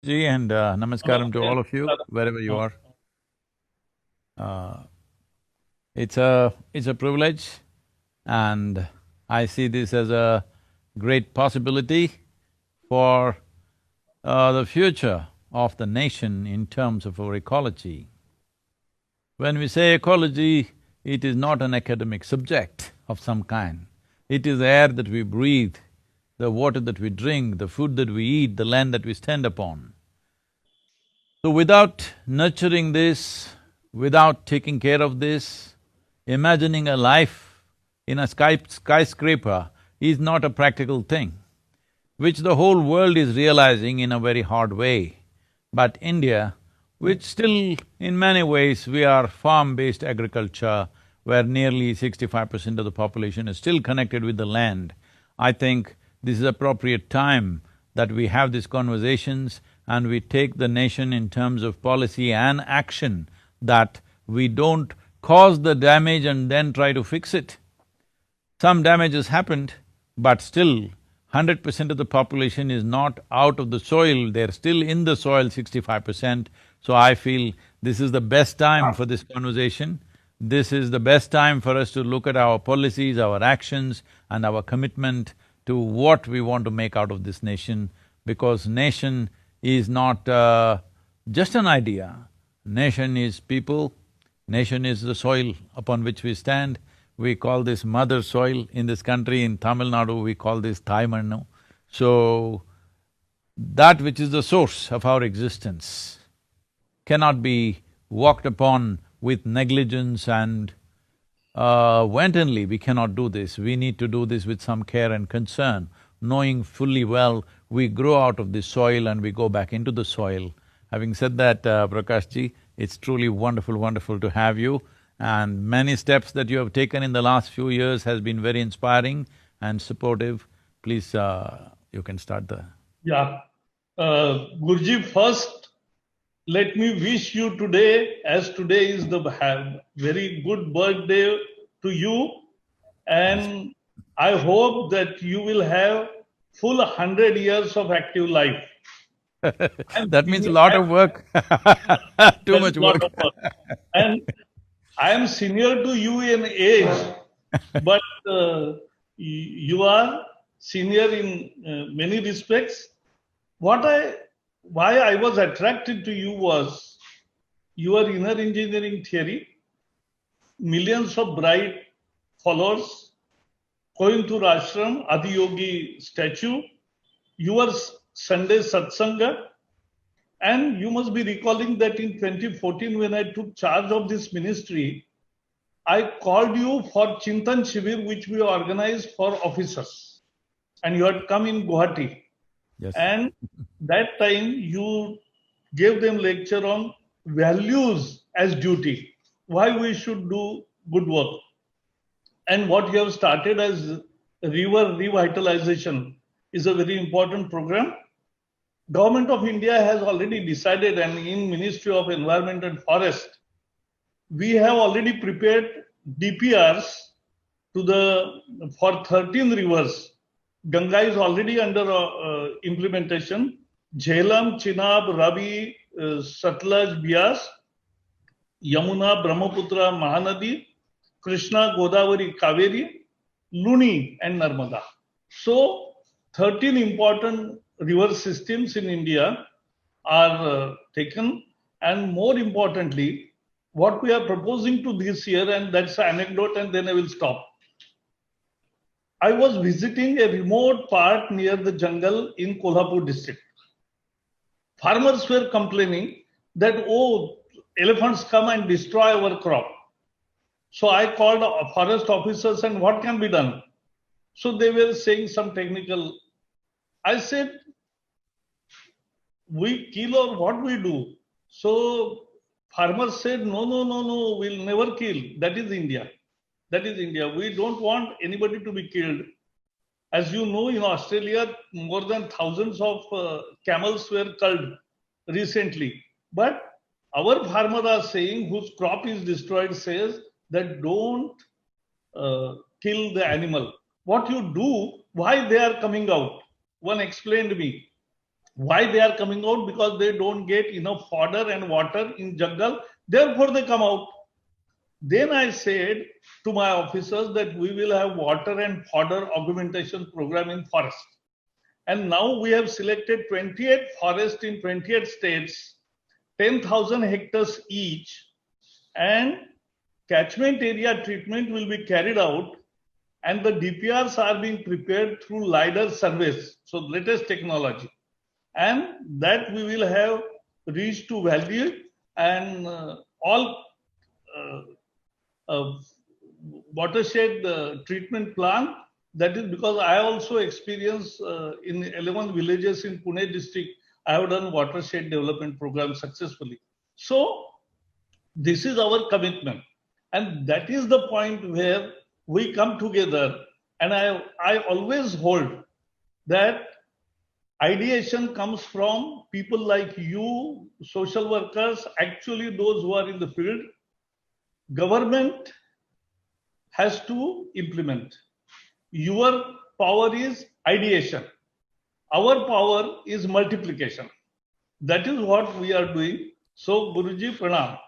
Ji, and namaskaram to Okay. all of you, wherever you are. It's a privilege, and I see this as a great possibility for the future of the nation in terms of our ecology. When we say ecology, it is not an academic subject of some kind. It is the air that we breathe, the water that we drink, the food that we eat, the land that we stand upon. So without nurturing this, without taking care of this, imagining a life in a skyscraper is not a practical thing, which the whole world is realizing in a very hard way. But India, which still in many ways we are farm-based agriculture, where nearly 65% of the population is still connected with the land, I think this is appropriate time that we have these conversations and we take the nation in terms of policy and action, that we don't cause the damage and then try to fix it. Some damage has happened, but still 100% of the population is not out of the soil, they're still in the soil 65%. So I feel this is the best time for this conversation. This is the best time for us to look at our policies, our actions and our commitment to what we want to make out of this nation, because nation is not just an idea. Nation is people, nation is the soil upon which we stand. We call this mother soil in this country. In Tamil Nadu, we call this Thai Mannu. So, that which is the source of our existence cannot be walked upon with negligence and wantonly. We cannot do this. We need to do this with some care and concern, knowing fully well we grow out of this soil and we go back into the soil. Having said that, Prakashji, it's truly wonderful to have you, and many steps that you have taken in the last few years has been very inspiring and supportive. Please, you can start the… Yeah. Guruji, first, let me wish you today, as today is the very good birthday to you, and I hope that you will have full 100 years of active life. I'm That means a senior, lot of work, too that is much lot work. of work. And I am senior to you in age, but you are senior in many respects. Why I was attracted to you was your inner engineering theory, millions of bright followers, Koimbatore Ashram, Adiyogi statue, your Sunday Satsanga, and you must be recalling that in 2014 when I took charge of this ministry, I called you for Chintan Shivir, which we organized for officers, and you had come in Guwahati. Yes. And that time you gave them lecture on values as duty, why we should do good work. And what you have started as river revitalization is a very important program. Government of India has already decided, and in Ministry of Environment and Forest, we have already prepared DPRs for 13 rivers. Ganga is already under implementation. Jhelum, Chenab, Ravi, Satluj, Bias, Yamuna, Brahmaputra, Mahanadi, Krishna, Godavari, Kaveri, Luni and Narmada. So 13 important river systems in India are taken, and more importantly, what we are proposing to this year, and that's an anecdote and then I will stop. I was visiting a remote part near the jungle in Kolhapur district. Farmers were complaining that, oh, elephants come and destroy our crop. So I called forest officers and what can be done? So they were saying some technical. I said, we kill or what we do? So farmers said, no, we'll never kill. That is India. That is India. We don't want anybody to be killed. As you know, in Australia, more than thousands of camels were culled recently. But our farmers are saying, whose crop is destroyed, says that don't kill the animal. What you do, why they are coming out? One explained me. Why they are coming out? Because they don't get enough fodder and water in jungle, therefore they come out. Then I said to my officers that we will have water and fodder augmentation program in forest. And now we have selected 28 forests in 28 states, 10,000 hectares each, and catchment area treatment will be carried out, and the DPRs are being prepared through LiDAR surveys, so latest technology. And that we will have reached to value and all watershed treatment plan. That is because I also experience in 11 villages in Pune district, I have done watershed development program successfully. So this is our commitment. And that is the point where we come together. And I always hold that ideation comes from people like you, social workers, actually those who are in the field. Government has to implement. Your power is ideation. Our power is multiplication. That is what we are doing. So, Guruji, pranam.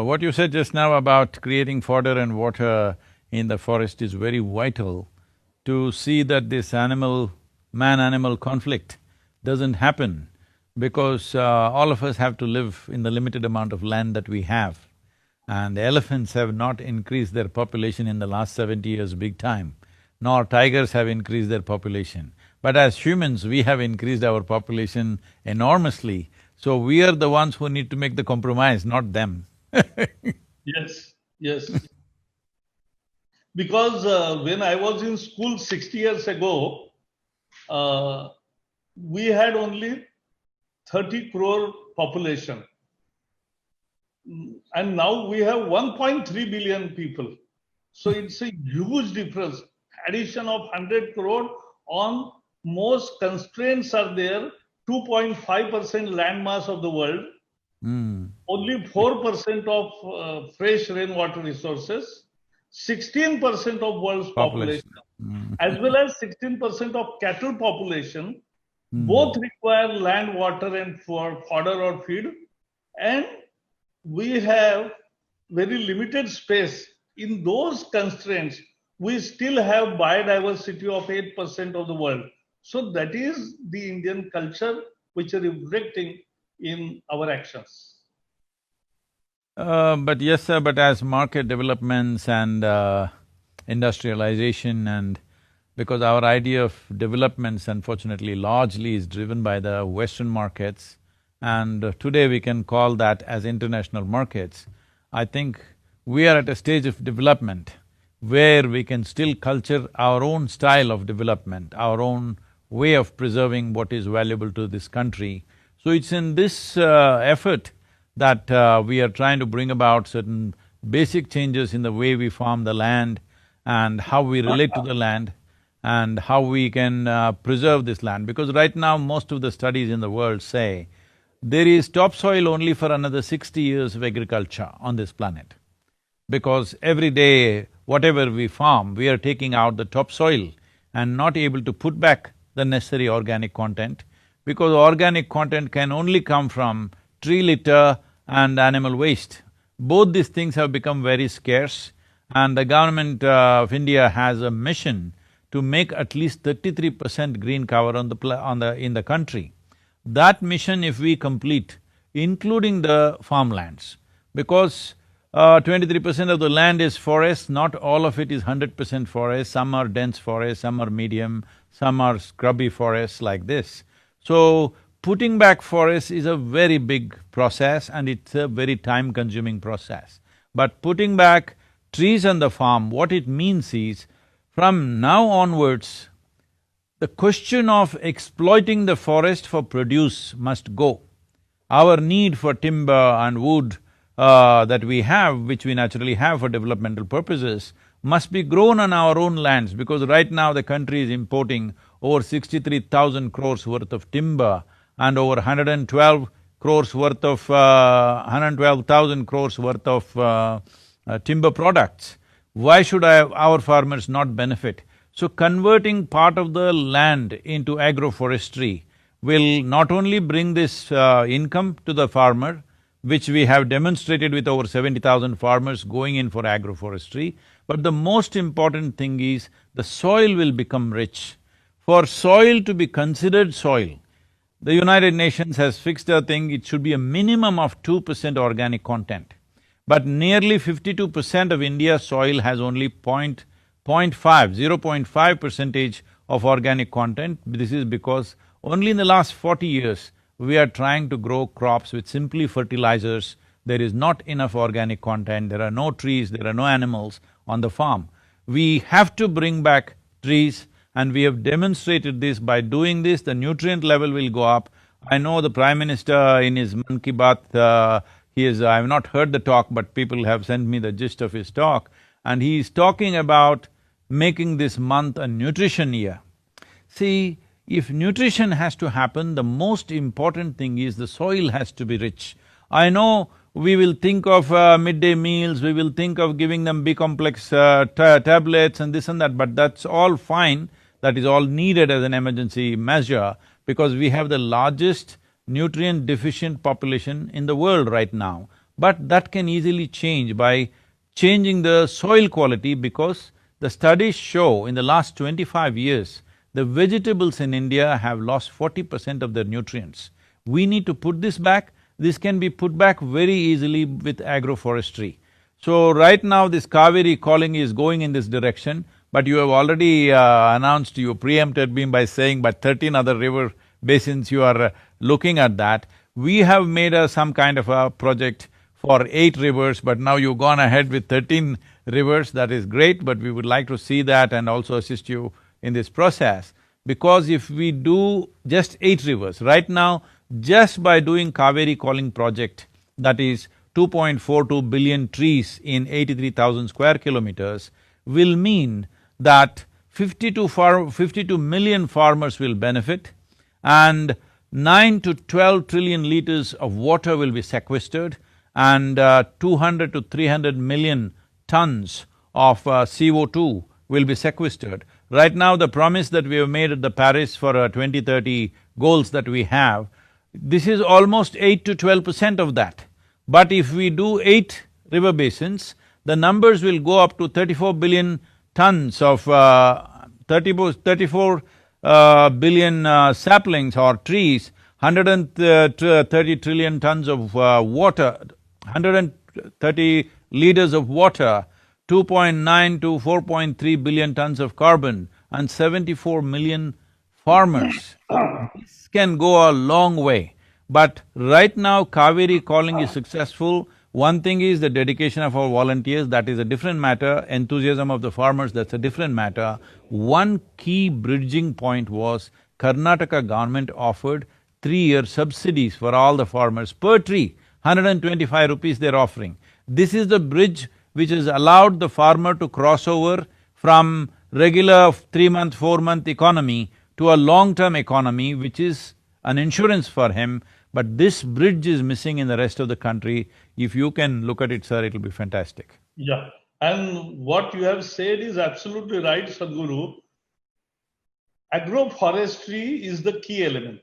What you said just now about creating fodder and water in the forest is very vital to see that this man-animal conflict doesn't happen, because all of us have to live in the limited amount of land that we have. And the elephants have not increased their population in the last 70 years big time, nor tigers have increased their population. But as humans, we have increased our population enormously, so we are the ones who need to make the compromise, not them. Yes, yes. Because when I was in school 60 years ago, we had only 30 crore population. And now we have 1.3 billion people. So it's a huge difference. Addition of 100 crore on most constraints are there, 2.5% land mass of the world, only 4% of fresh rainwater resources, 16% of world's population, as well as 16% of cattle population, both require land, water and fodder or feed. And we have very limited space. In those constraints, we still have biodiversity of 8% of the world. So that is the Indian culture which is reflecting in our actions. But yes, sir, but as market developments and industrialization, and because our idea of developments unfortunately largely is driven by the Western markets, and today we can call that as international markets, I think we are at a stage of development where we can still culture our own style of development, our own way of preserving what is valuable to this country. So it's in this effort that we are trying to bring about certain basic changes in the way we farm the land and how we relate to the land and how we can preserve this land. Because right now, most of the studies in the world say there is topsoil only for another 60 years of agriculture on this planet. Because every day, whatever we farm, we are taking out the topsoil and not able to put back the necessary organic content, because organic content can only come from tree litter and animal waste. Both these things have become very scarce, and the government of India has a mission to make at least 33% green cover in the country. That mission if we complete, including the farmlands, because 23% of the land is forest, not all of it is 100% forest, some are dense forest, some are medium, some are scrubby forests like this. So, putting back forests is a very big process and it's a very time-consuming process. But putting back trees on the farm, what it means is, from now onwards, the question of exploiting the forest for produce must go. Our need for timber and wood that we have, which we naturally have for developmental purposes, must be grown on our own lands, because right now the country is importing over 63,000 crores worth of timber and over 112 crores worth of… 112,000 crores worth of timber products. Why should our farmers not benefit? So converting part of the land into agroforestry will not only bring this income to the farmer, which we have demonstrated with over 70,000 farmers going in for agroforestry, but the most important thing is the soil will become rich. For soil to be considered soil, the United Nations has fixed a thing, it should be a minimum of 2% organic content. But nearly 52% of India's soil has only 0.5 percentage of organic content. This is because only in the last 40 years, we are trying to grow crops with simply fertilizers. There is not enough organic content, there are no trees, there are no animals on the farm. We have to bring back trees, and we have demonstrated this. By doing this, the nutrient level will go up. I know the Prime Minister in his Mann Ki Baat, I have not heard the talk, but people have sent me the gist of his talk, and he is talking about making this month a nutrition year. See, if nutrition has to happen, the most important thing is the soil has to be rich. I know we will think of midday meals, we will think of giving them B-complex tablets and this and that, but that's all fine, that is all needed as an emergency measure because we have the largest nutrient deficient population in the world right now. But that can easily change by changing the soil quality, because the studies show in the last 25 years, the vegetables in India have lost 40% of their nutrients. We need to put this back. This can be put back very easily with agroforestry. So right now this Kaveri calling is going in this direction, but you have already announced, you preempted me by saying, but 13 other river basins you are looking at that. We have made some kind of a project for 8 rivers, but now you've gone ahead with 13 rivers, that is great, but we would like to see that and also assist you in this process. Because if we do just 8 rivers, right now, just by doing Kaveri calling project, that is 2.42 billion trees in 83,000 square kilometers, will mean that 52 million farmers will benefit, and 9 to 12 trillion liters of water will be sequestered, and 200 to 300 million tons of CO2 will be sequestered. Right now, the promise that we have made at the Paris for 2030 goals that we have, this is almost 8 to 12% of that. But if we do 8 river basins, the numbers will go up to 34 billion tons of 34 billion saplings or trees, 130 trillion tons of water, 130 liters of water, 2.9 to 4.3 billion tons of carbon, and 74 million farmers. This can go a long way. But right now, Kaveri calling is successful. One thing is the dedication of our volunteers, that is a different matter. Enthusiasm of the farmers, that's a different matter. One key bridging point was Karnataka government offered 3-year subsidies for all the farmers per tree, 125 rupees they're offering. This is the bridge which has allowed the farmer to cross over from regular 3-month, 4-month economy to a long-term economy, which is an insurance for him. But this bridge is missing in the rest of the country. If you can look at it, sir, it'll be fantastic. Yeah, and what you have said is absolutely right, Sadhguru. Agroforestry is the key element.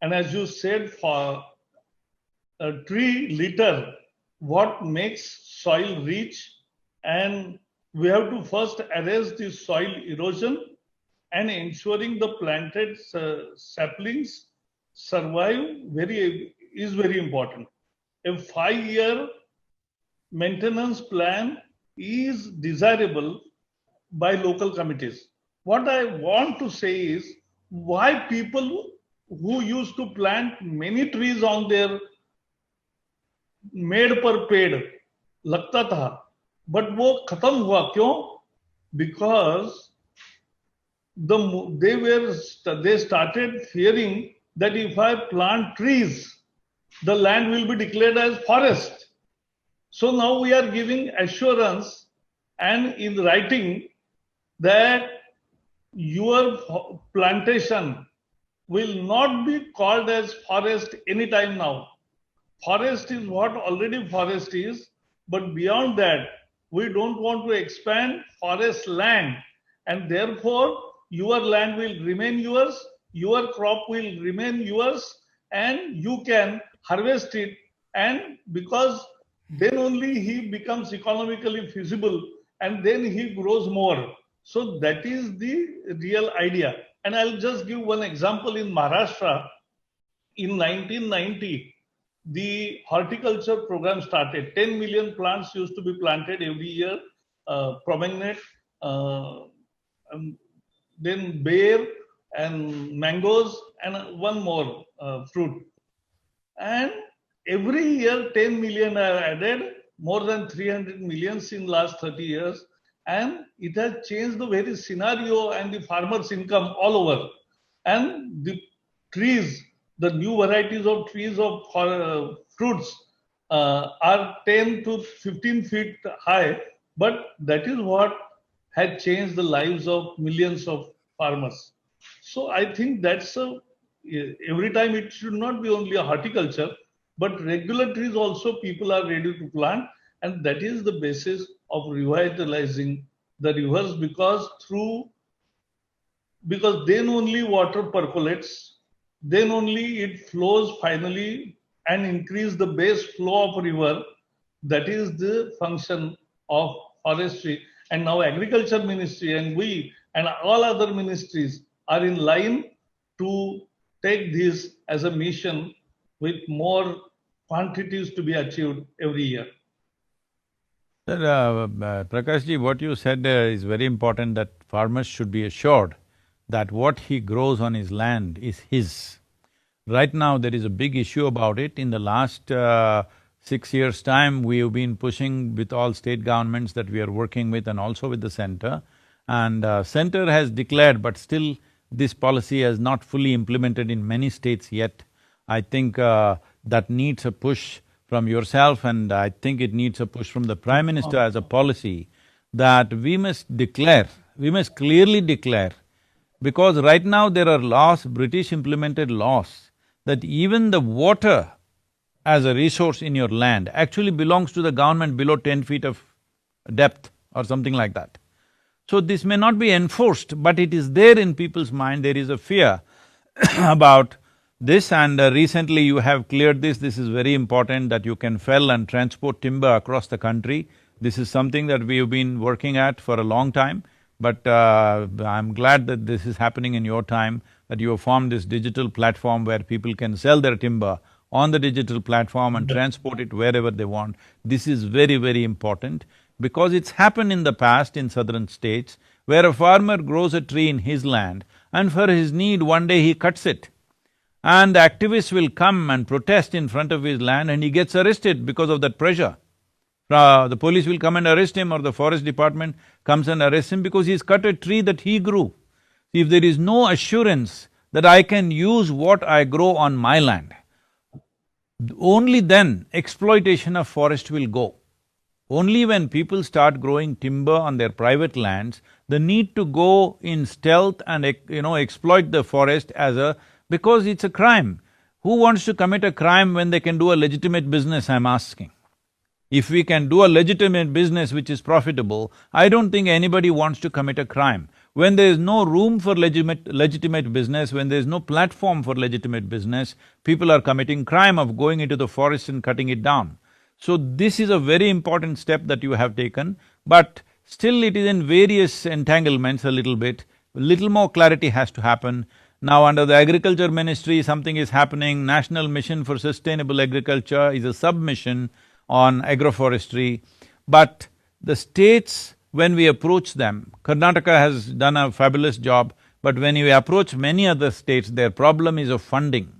And as you said, for a tree litter, what makes soil rich, and we have to first arrest the soil erosion and ensuring the planted saplings survive is very important. A 5-year maintenance plan is desirable by local committees. What I want to say is, why people who used to plant many trees on their मेड़ पर पेड़ लगता था, but वो खत्म हुआ क्यों? Because they started fearing that if I plant trees, the land will be declared as forest. So now we are giving assurance and in writing that your plantation will not be called as forest anytime now. Forest is what already forest is, but beyond that, we don't want to expand forest land, and therefore your land will remain yours, your crop will remain yours, and you can harvest it. And because then only he becomes economically feasible, and then he grows more. So that is the real idea. And I'll just give one example. In Maharashtra, in 1990, the horticulture program started. 10 million plants used to be planted every year, pomegranate, uh, then bear and mangoes, and one more fruit. And every year 10 million are added, more than 300 millions in last 30 years. And it has changed the very scenario and the farmers' income all over. And the trees, the new varieties of trees of fruits are 10 to 15 feet high, but that is what had changed the lives of millions of farmers. So I think that's every time it should not be only a horticulture, but regular trees also people are ready to plant, and that is the basis of revitalizing the rivers, because then only water percolates, then only it flows finally and increase the base flow of river. That is the function of forestry. And now agriculture ministry and we and all other ministries are in line to take this as a mission, with more quantities to be achieved every year. Sir, Prakashji, what you said is very important, that farmers should be assured that what he grows on his land is his. Right now, there is a big issue about it. In the last 6 years' time, we have been pushing with all state governments that we are working with and also with the center. And center has declared, but still this policy has not fully implemented in many states yet. I think that needs a push from yourself, and I think it needs a push from the Prime Minister as a policy, that we must declare, we must clearly declare, because right now there are laws, British implemented laws, that even the water as a resource in your land actually belongs to the government below 10 feet of depth or something like that. So this may not be enforced, but it is there in people's mind. There is a fear about this, and recently you have cleared this. This is very important, that you can fell and transport timber across the country. This is something that we have been working at for a long time, but I'm glad that this is happening in your time, that you have formed this digital platform where people can sell their timber on the digital platform and transport it wherever they want. This is very, very important, because it's happened in the past in southern states, where a farmer grows a tree in his land and for his need one day he cuts it. And the activists will come and protest in front of his land, and he gets arrested because of that pressure. The police will come and arrest him, or the forest department comes and arrests him because he's cut a tree that he grew. If there is no assurance that I can use what I grow on my land, only then exploitation of forest will go. Only when people start growing timber on their private lands, the need to go in stealth and exploit the forest as a… because it's a crime. Who wants to commit a crime when they can do a legitimate business, I'm asking? If we can do a legitimate business which is profitable, I don't think anybody wants to commit a crime. When there is no room for legitimate business, when there is no platform for legitimate business, people are committing crime of going into the forest and cutting it down. So this is a very important step that you have taken, but still it is in various entanglements a little bit. Little more clarity has to happen. Now under the Agriculture Ministry, something is happening. National Mission for Sustainable Agriculture is a sub-mission on agroforestry, but the states, when we approach them, Karnataka has done a fabulous job, but when we approach many other states, their problem is of funding.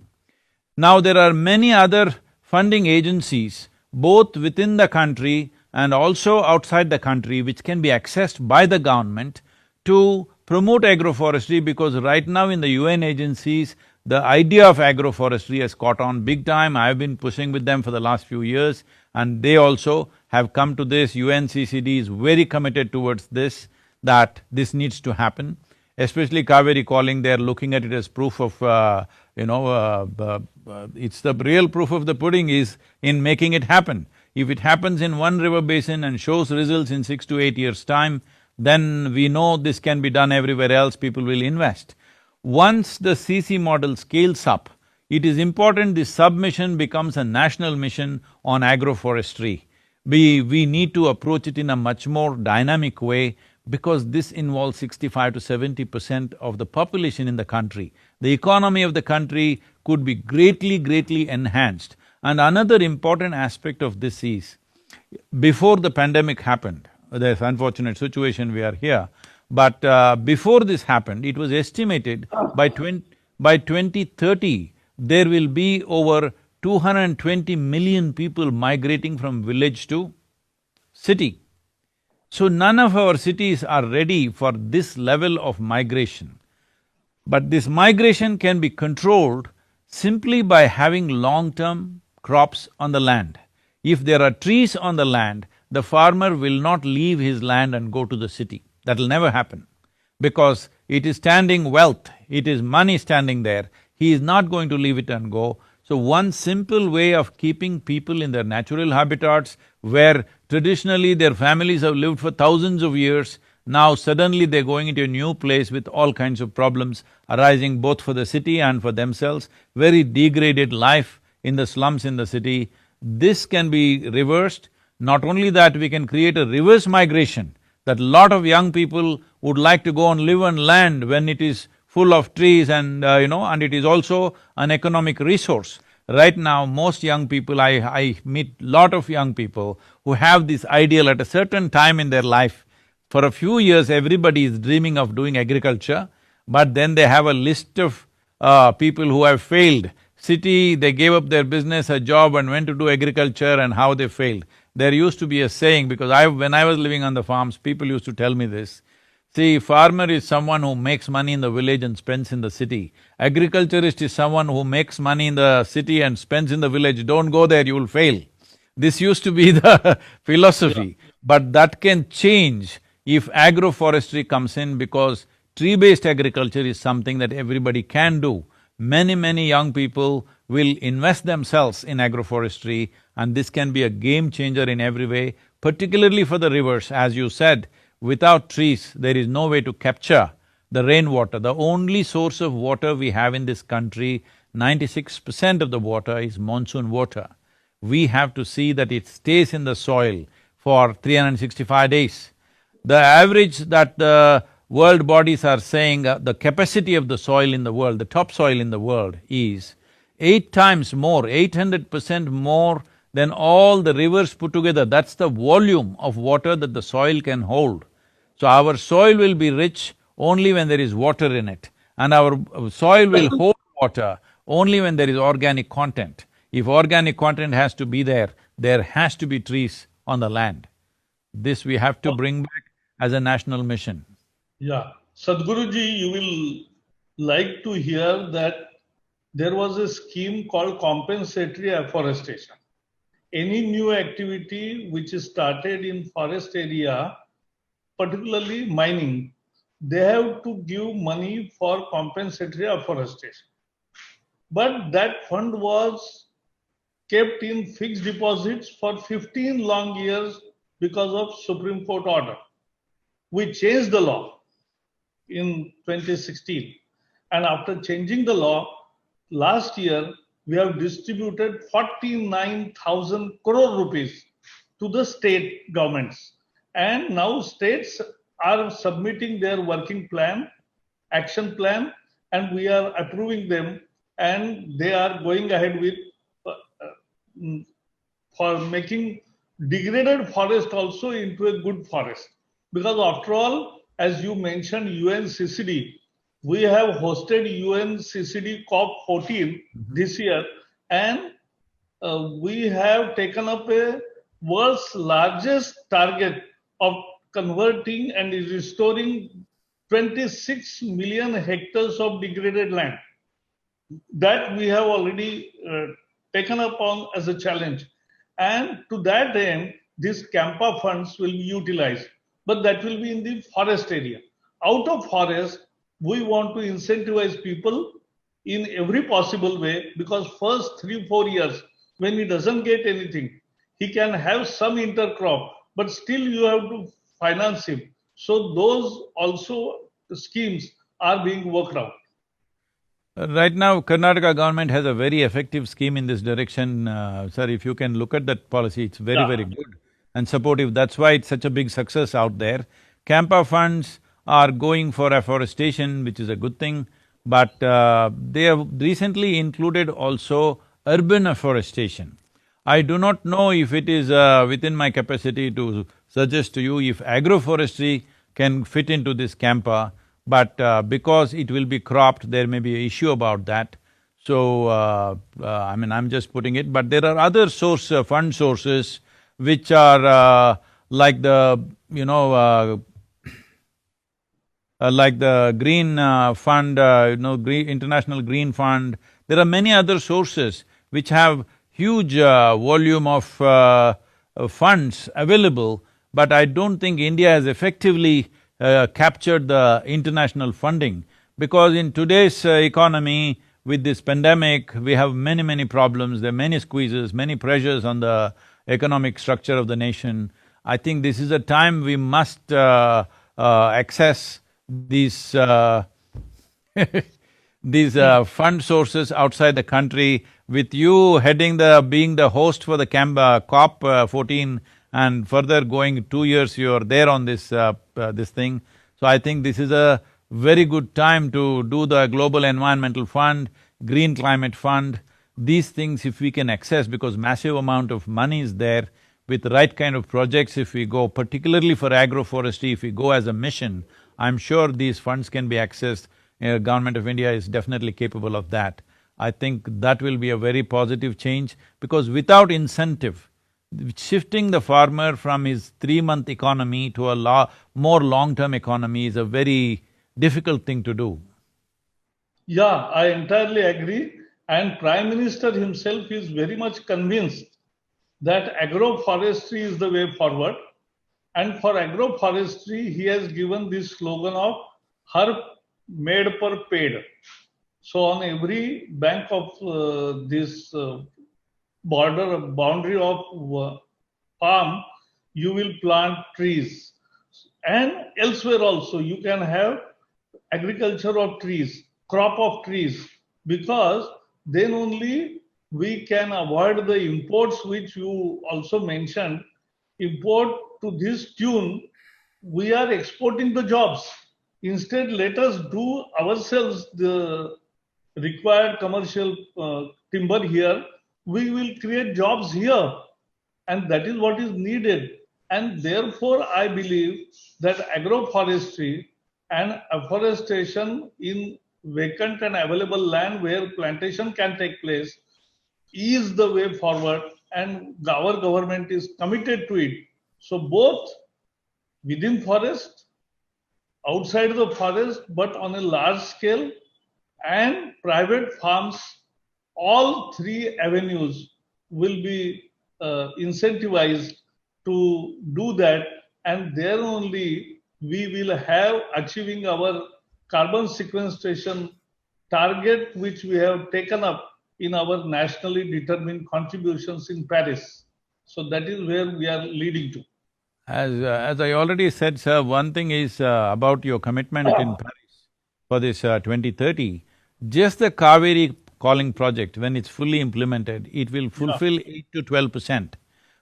Now there are many other funding agencies, both within the country and also outside the country, which can be accessed by the government to promote agroforestry, because right now in the UN agencies, the idea of agroforestry has caught on big time. I've been pushing with them for the last few years, and they also have come to this. UNCCD is very committed towards this, that this needs to happen. Especially Kaveri Calling, they're looking at it as proof of, it's the real proof of the pudding is in making it happen. If it happens in one river basin and shows results in 6 to 8 years' time, then we know this can be done everywhere else, people will invest. Once the CC model scales up, it is important this submission becomes a national mission on agroforestry. We need to approach it in a much more dynamic way because this involves 65 to 70% of the population in the country. The economy of the country could be greatly enhanced. And another important aspect of this is, before the pandemic happened, this unfortunate situation we are here, but before this happened, it was estimated by 2030, there will be over 220 million people migrating from village to city. So none of our cities are ready for this level of migration. But this migration can be controlled simply by having long-term crops on the land. If there are trees on the land, the farmer will not leave his land and go to the city. That'll never happen. Because it is standing wealth, it is money standing there, he is not going to leave it and go. So one simple way of keeping people in their natural habitats, where traditionally their families have lived for thousands of years, now suddenly they're going into a new place with all kinds of problems arising both for the city and for themselves, very degraded life in the slums in the city. This can be reversed. Not only that, we can create a reverse migration, that lot of young people would like to go and live on land when it is full of trees and and it is also an economic resource. Right now, most young people, I meet lot of young people who have this ideal at a certain time in their life. For a few years, everybody is dreaming of doing agriculture, but then they have a list of people who have failed. City, they gave up their business, a job and went to do agriculture and how they failed. There used to be a saying, because when I was living on the farms, people used to tell me this. See, farmer is someone who makes money in the village and spends in the city. Agriculturist is someone who makes money in the city and spends in the village. Don't go there, you will fail. This used to be the philosophy. Yeah. But that can change if agroforestry comes in, because tree-based agriculture is something that everybody can do. Many young people will invest themselves in agroforestry, and this can be a game changer in every way, particularly for the rivers. As you said, without trees, there is no way to capture the rainwater. The only source of water we have in this country, 96% of the water is monsoon water. We have to see that it stays in the soil for 365 days. The average that the world bodies are saying, the capacity of the soil in the world, the topsoil in the world is 8 times more, 800% more than all the rivers put together. That's the volume of water that the soil can hold. So our soil will be rich only when there is water in it, and our soil will hold water only when there is organic content. If organic content has to be there has to be trees on the land. This we have to bring back as a national mission. Yeah. Sadhguruji, you will like to hear that there was a scheme called compensatory afforestation. Any new activity which is started in forest area, particularly mining, they have to give money for compensatory afforestation. But that fund was kept in fixed deposits for 15 long years because of Supreme Court order. We changed the law in 2016, and after changing the law, last year we have distributed 49,000 crore rupees to the state governments, and now states are submitting their working plan, action plan, and we are approving them, and they are going ahead with for making degraded forest also into a good forest. Because after all, as you mentioned, UNCCD, we have hosted UNCCD COP14 this year, and we have taken up a world's largest target of converting and restoring 26 million hectares of degraded land. That we have already taken up on as a challenge. And to that end, these CAMPA funds will be utilized, but that will be in the forest area. Out of forest, we want to incentivize people in every possible way, because first 3-4 years, when he doesn't get anything, he can have some intercrop, but still you have to finance him. So those also schemes are being worked out. Right now, Karnataka government has a very effective scheme in this direction. Sir, if you can look at that policy, it's very, Yeah. very good and supportive. That's why it's such a big success out there. Campa funds are going for afforestation, which is a good thing, but they have recently included also urban afforestation. I do not know if it is within my capacity to suggest to you if agroforestry can fit into this Campa, but because it will be cropped, there may be an issue about that. So, I mean, I'm just putting it, but there are other fund sources which are like the, like the Green Fund, International Green Fund. There are many other sources which have huge volume of funds available, but I don't think India has effectively captured the international funding, because in today's economy, with this pandemic, we have many, many problems, there are many squeezes, many pressures on the economic structure of the nation. I think this is a time we must access these these fund sources outside the country. With you being the host for the COP14 and further going 2 years, you're there on this thing. So I think this is a very good time to do the Global Environmental Fund, Green Climate Fund. These things if we can access, because massive amount of money is there, with the right kind of projects, if we go, particularly for agroforestry, if we go as a mission, I'm sure these funds can be accessed. Government of India is definitely capable of that. I think that will be a very positive change, because without incentive, shifting the farmer from his 3-month economy to a more long-term economy is a very difficult thing to do. Yeah, I entirely agree. And Prime Minister himself is very much convinced that agroforestry is the way forward. And for agroforestry, he has given this slogan of Har Made Per Paid. So on every bank of this boundary of farm, you will plant trees. And elsewhere also, you can have agriculture of trees, crop of trees, because then only we can avoid the imports which you also mentioned. Import to this tune, we are exporting the jobs. Instead, let us do ourselves the required commercial timber here. We will create jobs here, and that is what is needed. And therefore, I believe that agroforestry and afforestation in vacant and available land where plantation can take place is the way forward, and our government is committed to it. So both within forest, outside the forest, but on a large scale, and private farms, all three avenues will be incentivized to do that, and there only we will have achieving our carbon sequestration target which we have taken up in our nationally determined contributions in Paris. So that is where we are leading to. As I already said, sir, one thing is about your commitment in Paris for this 2030. Just the Kaveri calling project, when it's fully implemented, it will fulfill 8 to 12%.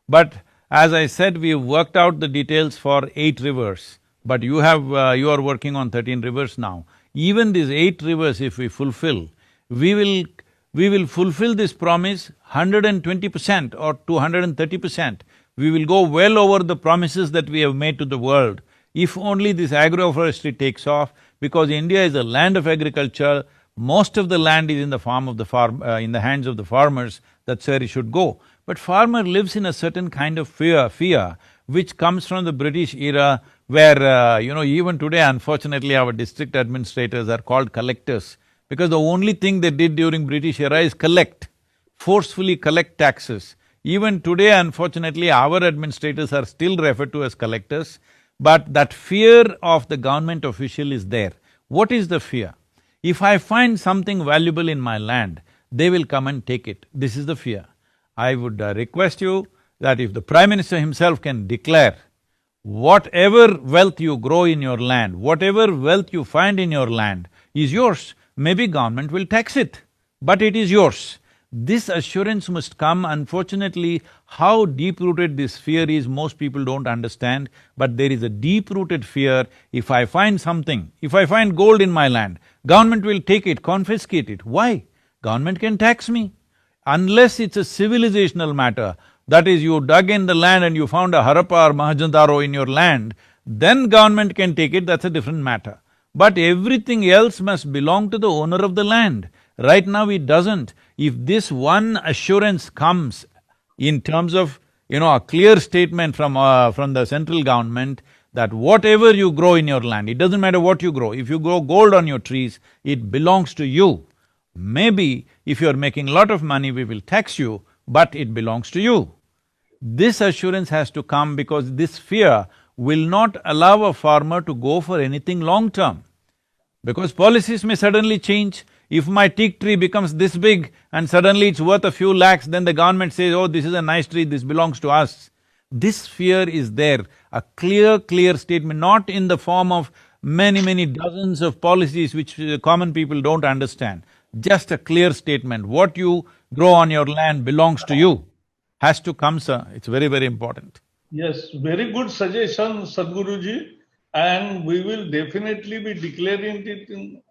But as I said, we've worked out the details for 8 rivers, but you are working on 13 rivers now. Even these 8 rivers, if we fulfill, we will fulfill this promise 120% or 230%. We will go well over the promises that we have made to the world, if only this agroforestry takes off, because India is a land of agriculture. Most of the land is in the in the hands of the farmers. That's where it should go. But farmer lives in a certain kind of fear which comes from the British era, where even today, unfortunately, our district administrators are called collectors, because the only thing they did during British era is forcefully collect taxes. Even today, unfortunately, our administrators are still referred to as collectors, but that fear of the government official is there. What is the fear? If I find something valuable in my land, they will come and take it. This is the fear. I would request you that if the Prime Minister himself can declare Whatever wealth you grow in your land, whatever wealth you find in your land is yours. Maybe government will tax it, but it is yours. This assurance must come. Unfortunately, how deep-rooted this fear is, most people don't understand, but there is a deep-rooted fear. If I find something, if I find gold in my land, government will take it, confiscate it. Why? Government can tax me. Unless it's a civilizational matter, that is, you dug in the land and you found a Harappa or Mohenjo-daro in your land, then government can take it, that's a different matter. But everything else must belong to the owner of the land. Right now it doesn't. If this one assurance comes in terms of, a clear statement from the central government that whatever you grow in your land, it doesn't matter what you grow, if you grow gold on your trees, it belongs to you. Maybe if you're making a lot of money, we will tax you, but it belongs to you. This assurance has to come because this fear will not allow a farmer to go for anything long term. Because policies may suddenly change. If my teak tree becomes this big and suddenly it's worth a few lakhs, then the government says, oh, this is a nice tree, this belongs to us. This fear is there, a clear statement, not in the form of many dozens of policies which common people don't understand. Just a clear statement, what you grow on your land belongs to you, has to come, sir. It's very important. Yes, very good suggestion, Sadhguruji, and we will definitely be declaring it in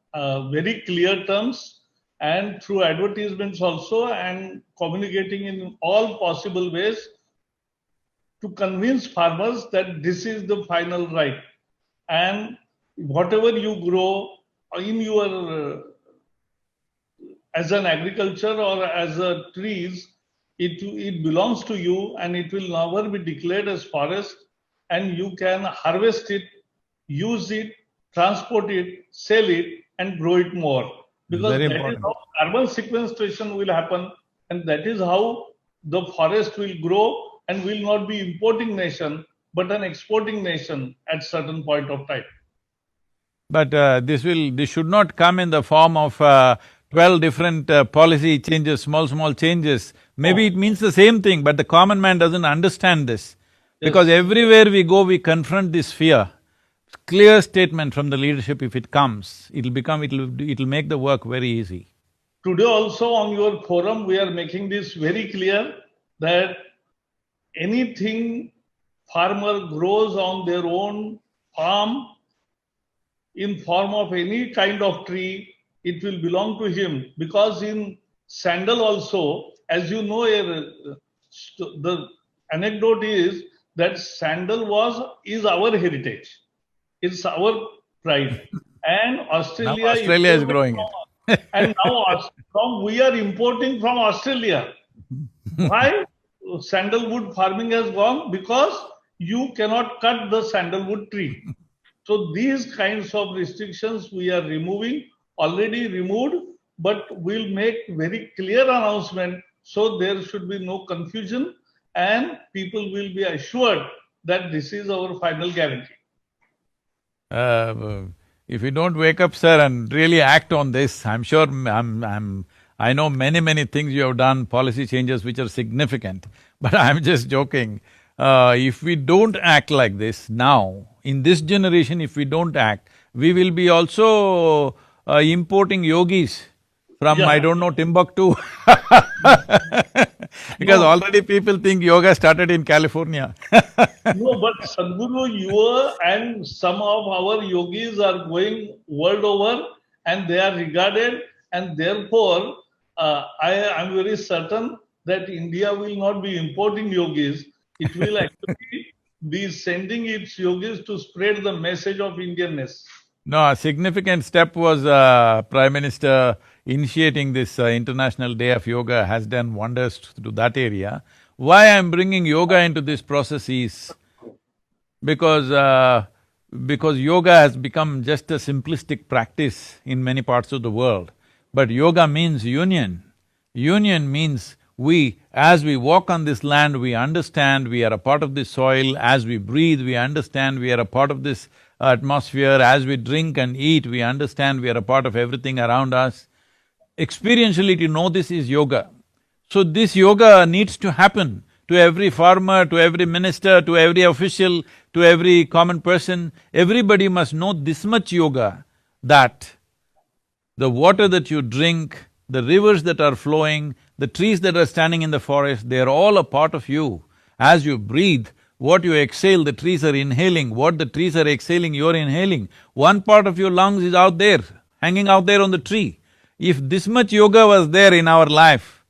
very clear terms and through advertisements also, and communicating in all possible ways to convince farmers that this is the final right. And whatever you grow in your as an agriculture or as a trees, it belongs to you and it will never be declared as forest, and you can harvest it, use it, transport it, sell it and grow it more. Because Very that important. is how carbon sequestration will happen, and that is how the forest will grow and will not be importing nation but an exporting nation at certain point of time. But this should not come in the form of 12 different policy changes, small changes. Maybe it means the same thing, but the common man doesn't understand this. Because everywhere we go, we confront this fear. Clear statement from the leadership, if it comes, it'll make the work very easy. Today also on your forum, we are making this very clear that anything farmer grows on their own farm in form of any kind of tree, it will belong to him. Because in sandal also, as you know, the anecdote is that sandal is our heritage. It's our pride. And Australia, Now Australia is growing it. And now we are importing from Australia. Why sandalwood farming has gone? Because you cannot cut the sandalwood tree. So these kinds of restrictions we are removing, already removed, but we'll make very clear announcement so there should be no confusion and people will be assured that this is our final guarantee. If you don't wake up, sir, and really act on this, I'm sure I know many things you have done, policy changes which are significant, but I'm just joking. If we don't act like this now, in this generation, if we don't act, we will be also importing yogis from, I don't know, Timbuktu. Because already people think yoga started in California. No, but Sadhguru, you and some of our yogis are going world over and they are regarded, and therefore I am very certain that India will not be importing yogis. It will actually be sending its yogis to spread the message of Indianness. No, a significant step was Prime Minister initiating this International Day of Yoga has done wonders to that area. Why I'm bringing yoga into this process is because yoga has become just a simplistic practice in many parts of the world. But yoga means union. Union means as we walk on this land, we understand we are a part of this soil. As we breathe, we understand we are a part of this atmosphere. As we drink and eat, we understand we are a part of everything around us. Experientially, to know this is yoga. So this yoga needs to happen to every farmer, to every minister, to every official, to every common person. Everybody must know this much yoga, that the water that you drink, the rivers that are flowing, the trees that are standing in the forest, they are all a part of you. As you breathe, what you exhale, the trees are inhaling, what the trees are exhaling, you're inhaling. One part of your lungs is out there, hanging out there on the tree. If this much yoga was there in our life,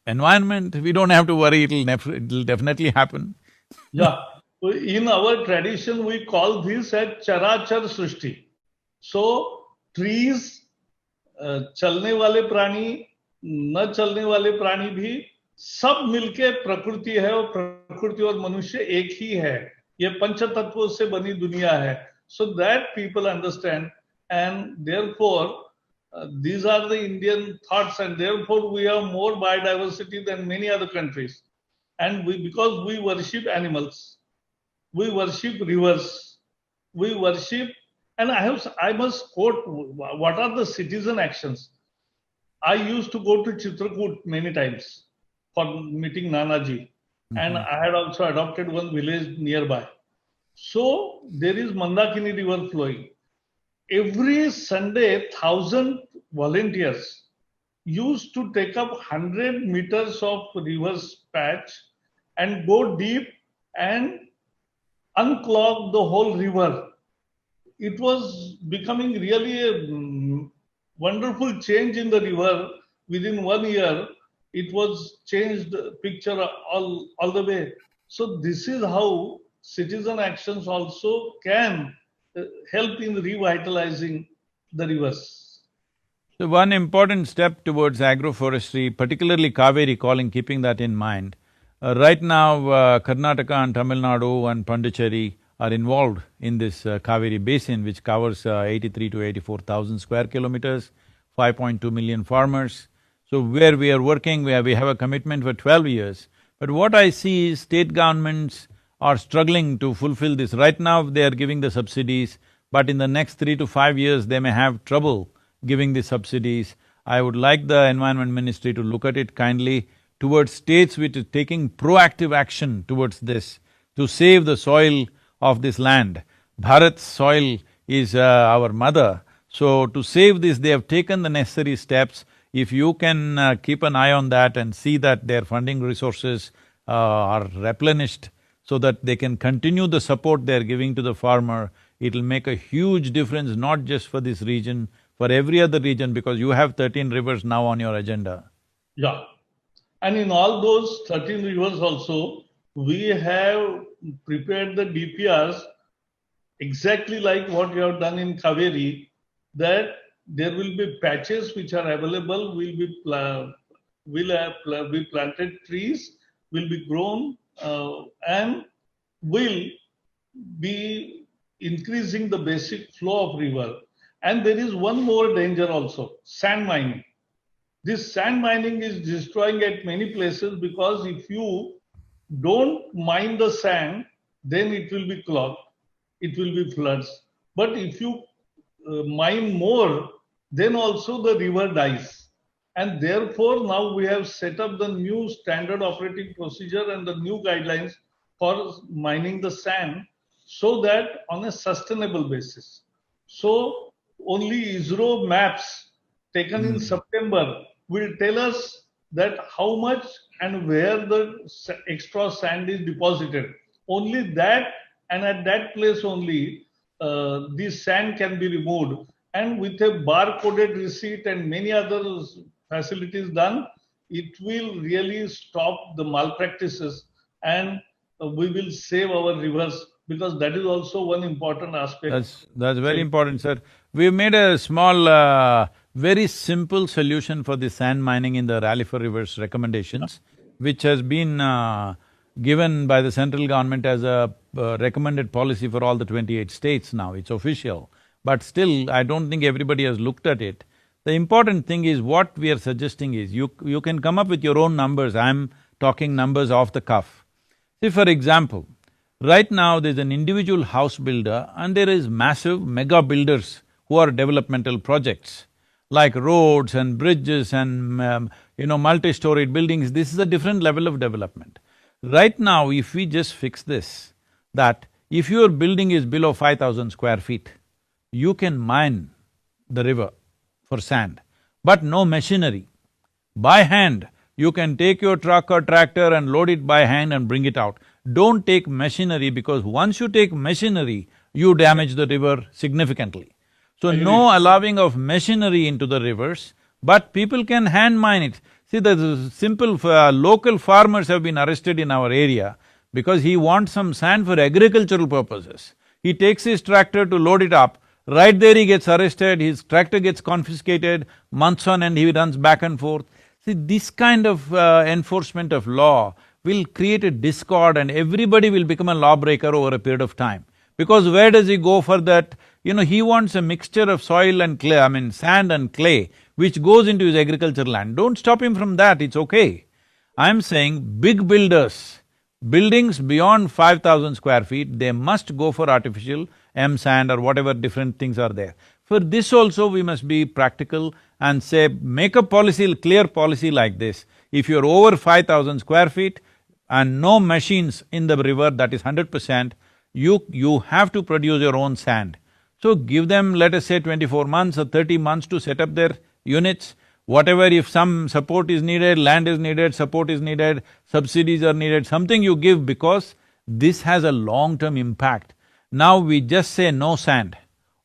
environment, we don't have to worry, it'll definitely happen. Yeah. In our tradition, we call this as Charachar Srishti. So, trees, चलने वाले प्राणी, न चलने वाले प्राणी भी सब मिलके प्रकृति है, और प्रकृति और मनुष्य एक ही है. ये पंच तत्वों से बनी दुनिया है. So that people understand, and therefore these are the Indian thoughts, and therefore we have more biodiversity than many other countries. And because we worship animals, we worship rivers, we worship, and I must quote what are the citizen actions. I used to go to Chitrakoot many times for meeting Nanaji, and I had also adopted one village nearby. So there is Mandakini river flowing. Every Sunday, 1,000 volunteers used to take up 100 meters of river's patch and go deep and unclog the whole river. It was becoming really a wonderful change in the river. Within 1 year, it was changed picture all the way. So this is how citizen actions also can help in revitalizing the rivers. So one important step towards agroforestry, particularly Kaveri calling, keeping that in mind, right now Karnataka and Tamil Nadu and Pondicherry are involved in this Kaveri basin, which covers 83 to 84,000 square kilometers, 5.2 million farmers. So where we are working, we have a commitment for 12 years. But what I see is state governments are struggling to fulfill this. Right now they are giving the subsidies, but in the next 3 to 5 years they may have trouble giving the subsidies. I would like the Environment Ministry to look at it kindly towards states which is taking proactive action towards this, to save the soil of this land. Bharat's soil is our mother, so to save this they have taken the necessary steps. If you can keep an eye on that and see that their funding resources are replenished so that they can continue the support they're giving to the farmer, it'll make a huge difference, not just for this region, for every other region, because you have 13 rivers now on your agenda. Yeah. And in all those 13 rivers also, we have prepared the DPRs exactly like what you have done in Kaveri, that there will be patches which are available, will be planted trees, will be grown, and will be increasing the basic flow of river. And there is one more danger also, sand mining. This sand mining is destroying at many places, because if you don't mine the sand, then it will be clogged, it will be floods. But if you mine more, then also the river dies. And therefore now we have set up the new standard operating procedure and the new guidelines for mining the sand, so that on a sustainable basis. So only ISRO maps taken in September will tell us that how much and where the extra sand is deposited. Only that, and at that place only, this sand can be removed. And with a bar-coded receipt and many other facilities done, it will really stop the malpractices, and we will save our rivers, because that is also one important aspect. That's very important, sir. We've made a small, very simple solution for the sand mining in the Rally for Rivers recommendations, which has been given by the central government as a recommended policy for all the 28 states now, it's official. But still, I don't think everybody has looked at it. The important thing is, what we are suggesting is, you can come up with your own numbers. I'm talking numbers off the cuff. See, for example, right now there's an individual house builder and there is massive mega builders who are developmental projects. like roads and bridges and multi-storied buildings. This is a different level of development. Right now, if we just fix this, that if your building is below 5,000 square feet, you can mine the river for sand, but no machinery. By hand, you can take your truck or tractor and load it by hand and bring it out. Don't take machinery, because once you take machinery, you damage the river significantly. So no allowing of machinery into the rivers, but people can hand mine it. See, the simple local farmers have been arrested in our area because he wants some sand for agricultural purposes. He takes his tractor to load it up, right there he gets arrested, his tractor gets confiscated, months on end he runs back and forth. See, this kind of enforcement of law will create a discord and everybody will become a lawbreaker over a period of time. Because where does he go for that? He wants a mixture of soil and clay, sand and clay, which goes into his agricultural land. Don't stop him from that, it's okay. I'm saying big builders, buildings beyond 5,000 square feet, they must go for artificial sand or whatever different things are there. For this also we must be practical and say, make a policy, clear policy like this. If you're over 5,000 square feet and no machines in the river, that is 100%, you have to produce your own sand. So give them, let us say 24 months or 30 months to set up their units. Whatever, if some support is needed, land is needed, support is needed, subsidies are needed, something you give, because this has a long-term impact. Now we just say no sand.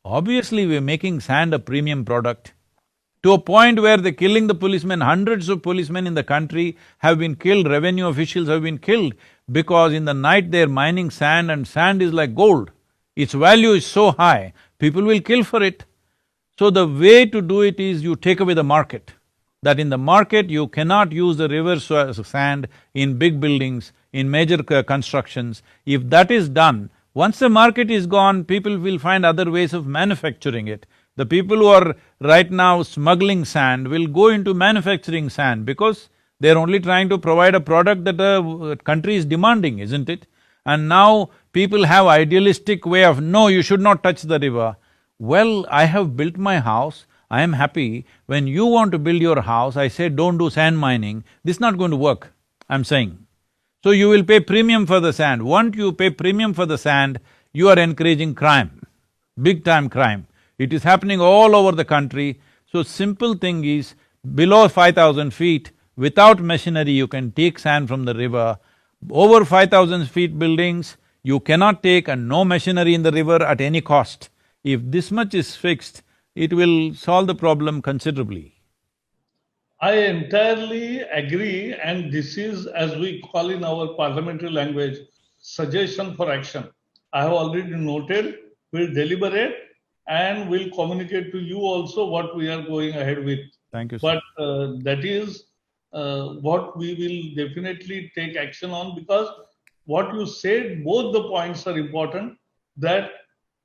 Obviously we're making sand a premium product. To a point where they're killing the policemen, hundreds of policemen in the country have been killed, revenue officials have been killed, because in the night they're mining sand and sand is like gold. Its value is so high, people will kill for it. So the way to do it is you take away the market. That in the market you cannot use the river sand in big buildings, in major constructions. If that is done, once the market is gone, people will find other ways of manufacturing it. The people who are right now smuggling sand will go into manufacturing sand, because they're only trying to provide a product that a country is demanding, isn't it? And now people have idealistic way of, no, you should not touch the river. Well, I have built my house, I am happy. When you want to build your house, I say don't do sand mining. This is not going to work, I'm saying. So you will pay premium for the sand. Once you pay premium for the sand, you are encouraging crime, big-time crime. It is happening all over the country. So simple thing is, below 5,000 feet, without machinery you can take sand from the river. Over 5,000 feet buildings, you cannot take, and no machinery in the river at any cost. If this much is fixed, it will solve the problem considerably. I entirely agree, and this is, as we call in our parliamentary language, suggestion for action. I have already noted, we'll deliberate and we'll communicate to you also what we are going ahead with. Thank you, sir. But that is what we will definitely take action on, because what you said, both the points are important, that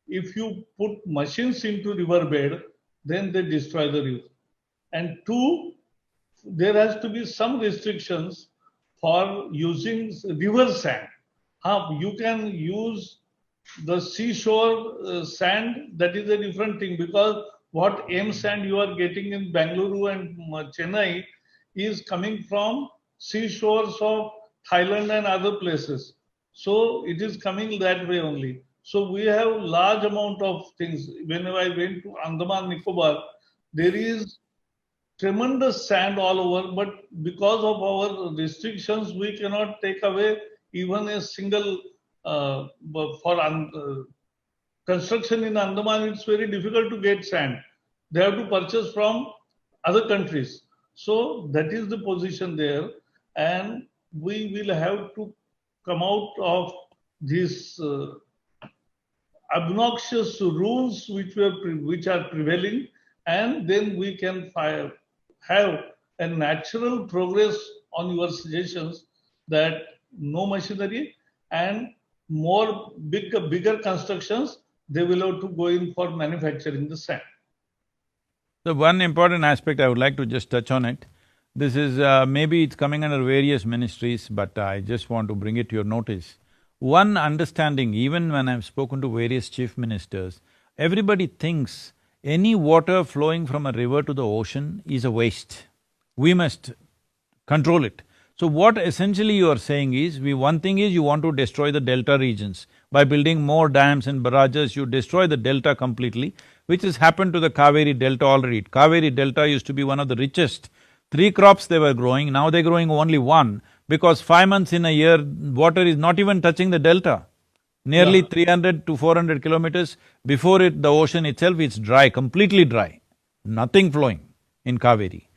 if you put machines into riverbed, then they destroy the river. And two, there has to be some restrictions for using river sand. You can use the seashore sand, that is a different thing, because what M sand you are getting in Bangalore and Chennai is coming from seashores of Thailand and other places. So it is coming that way only. So we have large amount of things. Whenever I went to Andaman Nicobar, there is tremendous sand all over, but because of our restrictions, we cannot take away even a single construction in Andaman. It's very difficult to get sand. They have to purchase from other countries. So that is the position there, and we will have to come out of these obnoxious rules which are prevailing, and then we can have a natural progress on your suggestions, that no machinery and more bigger constructions, they will have to go in for manufacturing the sand. The one important aspect I would like to just touch on it. This is… maybe it's coming under various ministries, but I just want to bring it to your notice. One understanding, even when I've spoken to various chief ministers, everybody thinks any water flowing from a river to the ocean is a waste. We must control it. So what essentially you are saying is, one thing is you want to destroy the delta regions. By building more dams and barrages, you destroy the delta completely, which has happened to the Kaveri Delta already. Kaveri Delta used to be one of the richest. 3 crops they were growing, now they're growing only 1, because 5 months in a year, water is not even touching the delta. Nearly 300 to 400 kilometers before it, the ocean itself, it's dry, completely dry. Nothing flowing in Kaveri.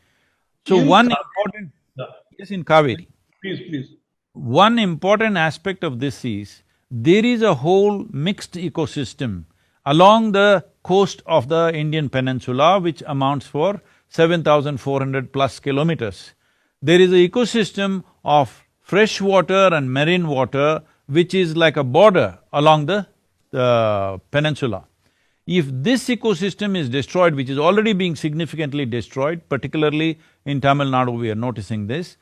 So In one Kaveri- important… Yeah. Yes, in Kaveri. Please. One important aspect of this is, there is a whole mixed ecosystem along the coast of the Indian peninsula, which amounts for 7,400 plus kilometers. There is an ecosystem of fresh water and marine water, which is like a border along the peninsula. If this ecosystem is destroyed, which is already being significantly destroyed, particularly in Tamil Nadu we are noticing this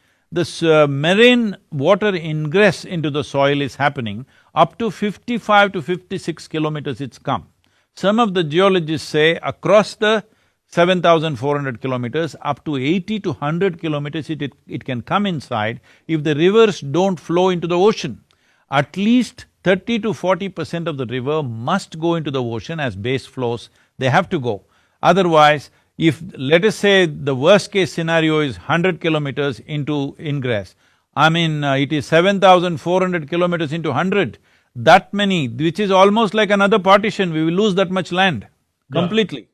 marine water ingress into the soil is happening up to 55 to 56 kilometers it's come. Some of the geologists say across the 7,400 kilometers, up to 80 to 100 kilometers it can come inside if the rivers don't flow into the ocean. At least 30 to 40% of the river must go into the ocean as base flows, they have to go. Otherwise, if let us say the worst case scenario is 100 kilometers into ingress, it is 7,400 kilometers into 100, that many, which is almost like another partition, we will lose that much land completely.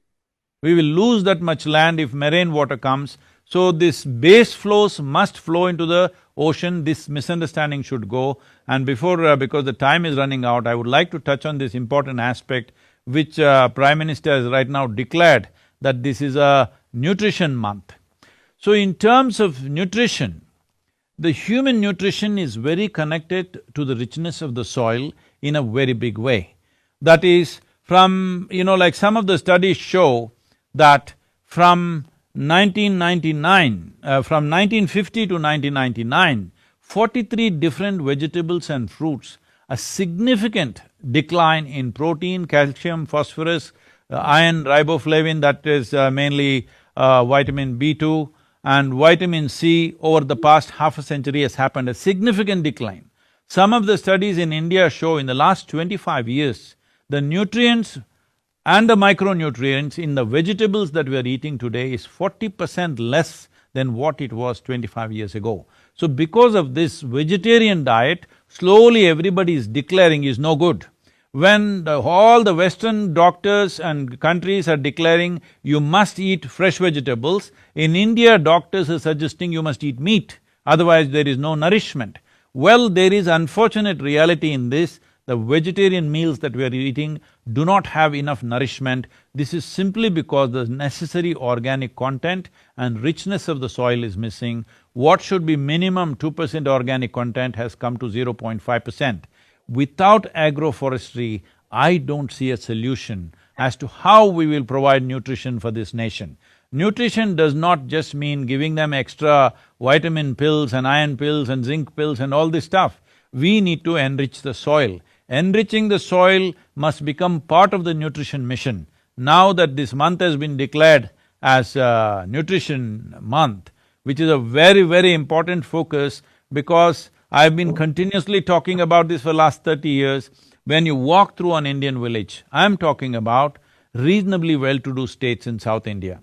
We will lose that much land if marine water comes. So this base flows must flow into the ocean, this misunderstanding should go. And because the time is running out, I would like to touch on this important aspect which Prime Minister has right now declared, that this is a nutrition month. So in terms of nutrition, the human nutrition is very connected to the richness of the soil in a very big way. That is, like some of the studies show that from 1999, from 1950 to 1999, 43 different vegetables and fruits, a significant decline in protein, calcium, phosphorus, iron, riboflavin, that is mainly vitamin B2, and vitamin C over the past half a century has happened, a significant decline. Some of the studies in India show in the last 25 years, the nutrients and the micronutrients in the vegetables that we are eating today is 40% less than what it was 25 years ago. So because of this vegetarian diet, slowly everybody is declaring is no good. When all the Western doctors and countries are declaring you must eat fresh vegetables, in India doctors are suggesting you must eat meat, otherwise there is no nourishment. Well, there is unfortunate reality in this, the vegetarian meals that we are eating do not have enough nourishment. This is simply because the necessary organic content and richness of the soil is missing. What should be minimum 2% organic content has come to 0.5%. Without agroforestry, I don't see a solution as to how we will provide nutrition for this nation. Nutrition does not just mean giving them extra vitamin pills and iron pills and zinc pills and all this stuff. We need to enrich the soil. Enriching the soil must become part of the nutrition mission. Now that this month has been declared as Nutrition Month, which is a very, very important focus, because I've been continuously talking about this for the last 30 years. When you walk through an Indian village, I'm talking about reasonably well-to-do states in South India.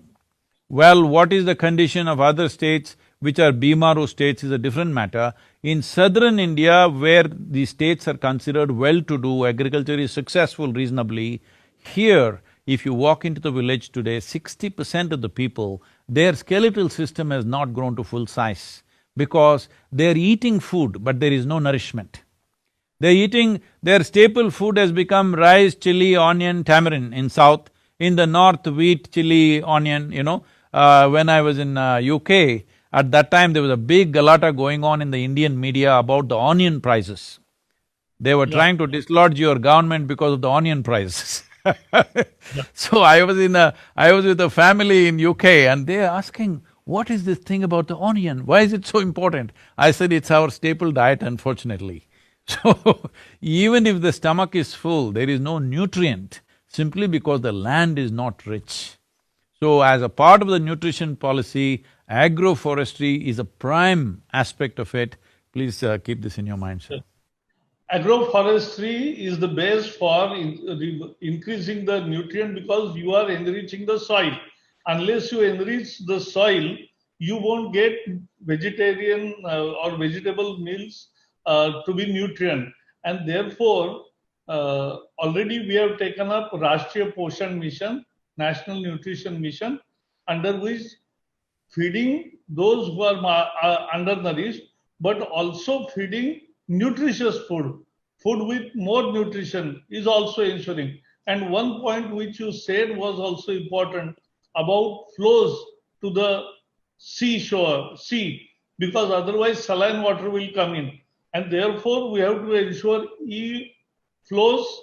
Well, what is the condition of other states which are Bimaru states is a different matter. In southern India, where the states are considered well-to-do, agriculture is successful reasonably, here, if you walk into the village today, 60% of the people, their skeletal system has not grown to full size, because they're eating food, but there is no nourishment. Their staple food has become rice, chili, onion, tamarind in south. In the north, wheat, chili, onion, when I was in UK, at that time there was a big galata going on in the Indian media about the onion prices. They were trying to dislodge your government because of the onion prices. So I was with a family in UK and they're asking, what is this thing about the onion? Why is it so important? I said, it's our staple diet, unfortunately. So, even if the stomach is full, there is no nutrient. simply because the land is not rich. So as a part of the nutrition policy, agroforestry is a prime aspect of it. Please keep this in your mind, sir. Agroforestry is the base for increasing the nutrient because you are enriching the soil. Unless you enrich the soil, you won't get vegetarian or vegetable meals to be nutrient. And therefore, already we have taken up Rashtriya Poshan Mission, National Nutrition Mission, under which feeding those who are undernourished, but also feeding nutritious food. Food with more nutrition is also ensuring. And one point which you said was also important about flows to the sea, because otherwise saline water will come in. And therefore, we have to ensure flows.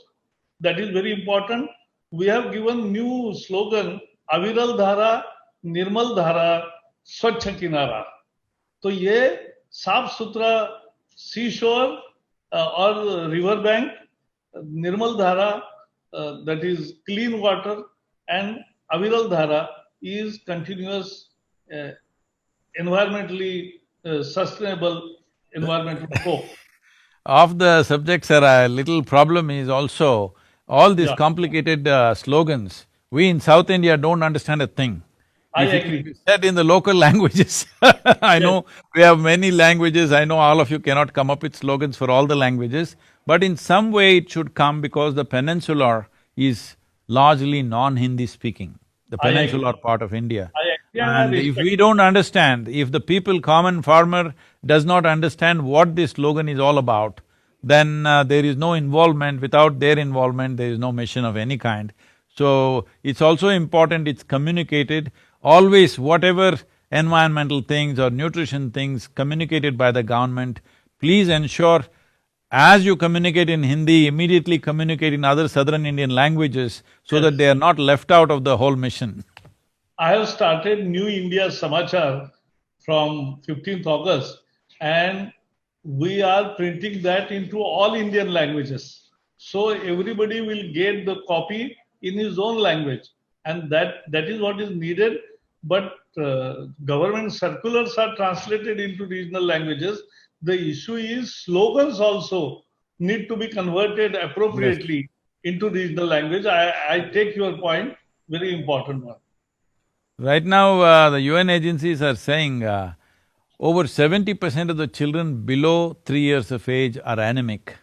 That is very important. We have given new slogan, Aviral Dhara, Nirmal Dhara, स्वच्छ किनारा. तो ये साफ सुथरा सी शोर और river bank, निर्मल धारा, that is clean water, and Aviral Dhara is continuous environmentally sustainable environmental flow. Of the subject, sir, a little problem is also all these complicated slogans. We in South India don't understand a thing. I If it agree. can be said in the local languages, I know we have many languages, I know all of you cannot come up with slogans for all the languages, but in some way it should come because the peninsular is largely non-Hindi speaking, the I agree. peninsular part of India. I agree, And I if respect. we don't understand, if the people, common farmer does not understand what this slogan is all about, then there is no involvement. Without their involvement, there is no mission of any kind. So, it's also important it's communicated. Always whatever environmental things or nutrition things communicated by the government, please ensure as you communicate in Hindi, immediately communicate in other southern Indian languages so that they are not left out of the whole mission. I have started New India Samachar from 15th August, and we are printing that into all Indian languages. So everybody will get the copy in his own language, and that is what is needed. But government circulars are translated into regional languages. The issue is slogans also need to be converted appropriately into regional language. I take your point, very important one. Right now, the UN agencies are saying over 70% of the children below 3 years of age are anemic.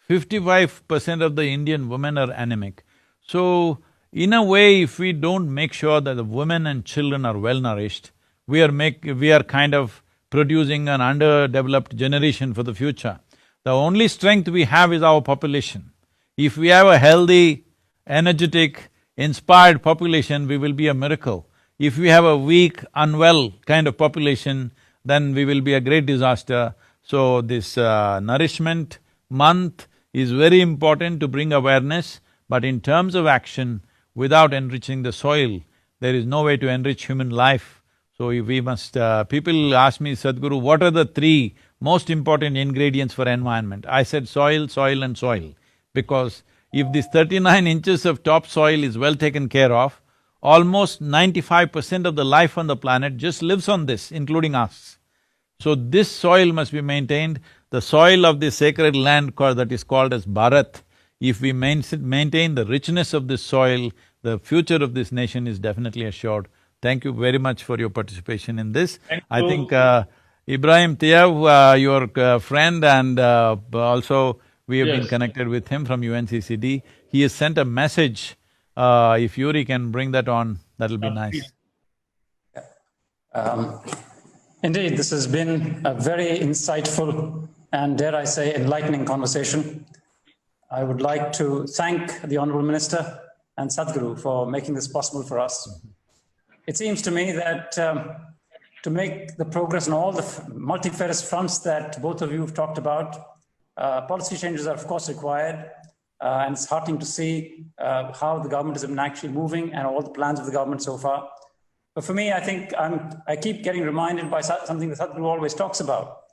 55% of the Indian women are anemic. So, in a way, if we don't make sure that the women and children are well nourished, we are kind of producing an underdeveloped generation for the future. The only strength we have is our population. If we have a healthy, energetic, inspired population, we will be a miracle. If we have a weak, unwell kind of population, then we will be a great disaster. So this nourishment month is very important to bring awareness, but in terms of action, without enriching the soil, there is no way to enrich human life. So we must… people ask me, Sadhguru, what are the 3 most important ingredients for environment? I said soil, soil and soil, because if this 39 inches of topsoil is well taken care of, almost 95% of the life on the planet just lives on this, including us. So this soil must be maintained. The soil of this sacred land that is called as Bharat, if we maintain the richness of this soil, the future of this nation is definitely assured. Thank you very much for your participation in this. I think Ibrahim Tiav, your friend, and also we have been connected with him from UNCCD. He has sent a message. If Yuri can bring that on, that'll be nice. Indeed, this has been a very insightful and, dare I say, enlightening conversation. I would like to thank the Honorable Minister and Sadhguru for making this possible for us. It seems to me that to make the progress on all the multifarious fronts that both of you have talked about, policy changes are of course required, and it's heartening to see how the government has been actually moving and all the plans of the government so far. But for me, I think I keep getting reminded by something that Sadhguru always talks about,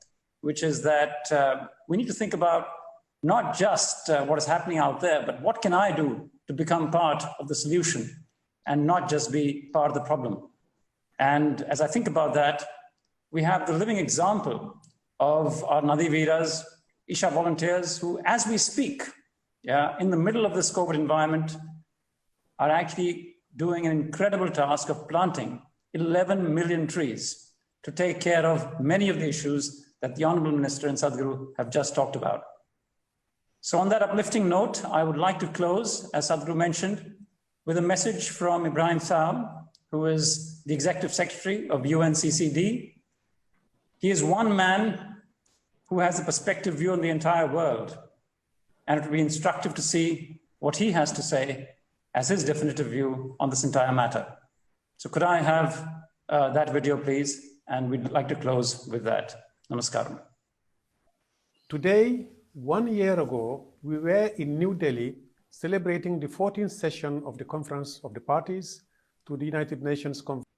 which is that we need to think about not just what is happening out there, but what can I do to become part of the solution and not just be part of the problem. And as I think about that, we have the living example of our Nadi Veeras, Isha volunteers who, as we speak, in the middle of this COVID environment, are actually doing an incredible task of planting 11 million trees to take care of many of the issues that the Honorable Minister and Sadhguru have just talked about. So on that uplifting note, I would like to close, as Sadhguru mentioned, with a message from Ibrahim Saab, who is the Executive Secretary of UNCCD. He is one man who has a perspective view on the entire world, and it would be instructive to see what he has to say as his definitive view on this entire matter. So could I have that video, please? And we'd like to close with that. Namaskaram. Today, 1 year ago, we were in New Delhi celebrating the 14th session of the Conference of the Parties to the United Nations Conference.